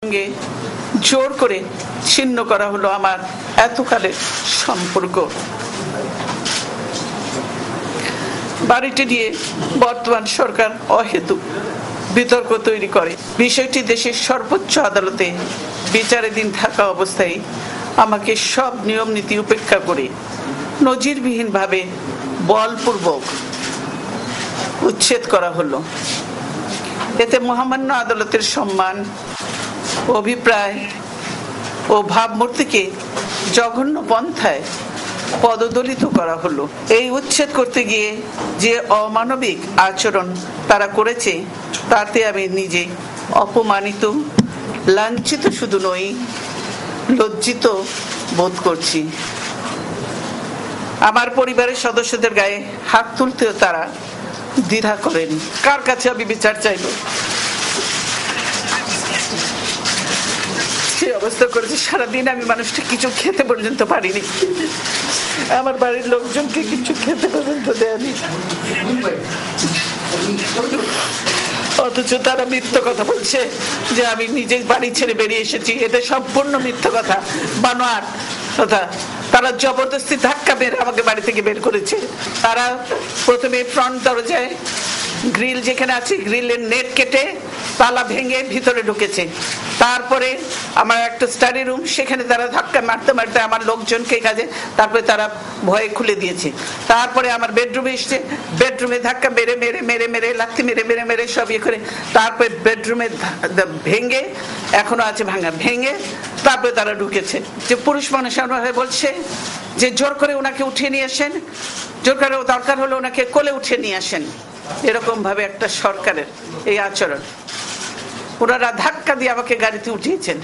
সঙ্গে জোর করে ছিন্ন করা হলো আমার এতকালের সম্পর্ক। বাড়িটি নিয়ে বর্তমান সরকার অহেতুক বিতর্ক তৈরি করে। বিষয়টি দেশের সর্বোচ্চ আদালতে বিচারাধীন থাকা অবস্থায় আমাকে সব নিয়ম নীতি উপেক্ষা করে নজিরবিহীনভাবে বলপূর্বক উচ্ছেদ করা হলো। এতে মহামান্য আদালতের সম্মান, অভিপ্রায় ও ভাবমূর্তিকে জঘন্য পন্থায় পদদলিত করা হলো। এই উচ্ছেদ করতে গিয়ে যে অমানবিক আচরণ তারা করেছে তাতে আমি নিজে অপমানিত, লাঞ্ছিত শুধু নই, লজ্জিত বোধ করছি। আমার পরিবারের সদস্যদের গায়ে হাত তুলতেও তারা দ্বিধা করেনি। কার কাছে আমি বিচার চাইব? সে অবস্থা করেছে, সারাদিন আমি মানুষটা কিছু খেতে পর্যন্ত পারিনি, আমার বাড়ির লোকজনকে কিছু খেতে পর্যন্ত দেয়নি। অথচ তারা মিথ্যা কথা বলছে যে আমি নিজে বাড়ি ছেড়ে বেরিয়ে এসেছি। এটা সম্পূর্ণ মিথ্যা কথা, বানোয়াট কথা। তারা জবরদস্তি ধাক্কা মেরে আমাকে বাড়ি থেকে বের করেছে। তারা প্রথমে ফ্রন্ট দরজায় গ্রিল যেখানে আছে গ্রিলের নেট কেটে তালা ভেঙে ভিতরে ঢুকেছে। তারপরে আমার একটা স্টাডি রুম, সেখানে তারা ধাক্কা মারতে মারতে আমার লোকজনকে কাজে, তারপরে তারা ভয়ে খুলে দিয়েছে। তারপরে আমার বেডরুমে এসছে, বেডরুমে ধাক্কা মেরে মেরে মেরে মেরে লাথি মেরে মেরে মেরে সব ইয়ে করে, তারপরে বেডরুমে ভেঙে, এখনো আছে ভাঙা, ভেঙে তারপরে তারা ঢুকেছে। যে পুরুষ মানুষ হয়ে বলছে যে জোর করে ওনাকে উঠিয়ে নিয়ে আসেন, জোর করে দরকার হলে ওনাকে কোলে উঠিয়ে নিয়ে আসেন। এরকম ভাবে একটা সরকারের এই আচরণ। ওনারা ধাক্কা দিয়ে আমাকে গাড়িতে উঠিয়েছেন।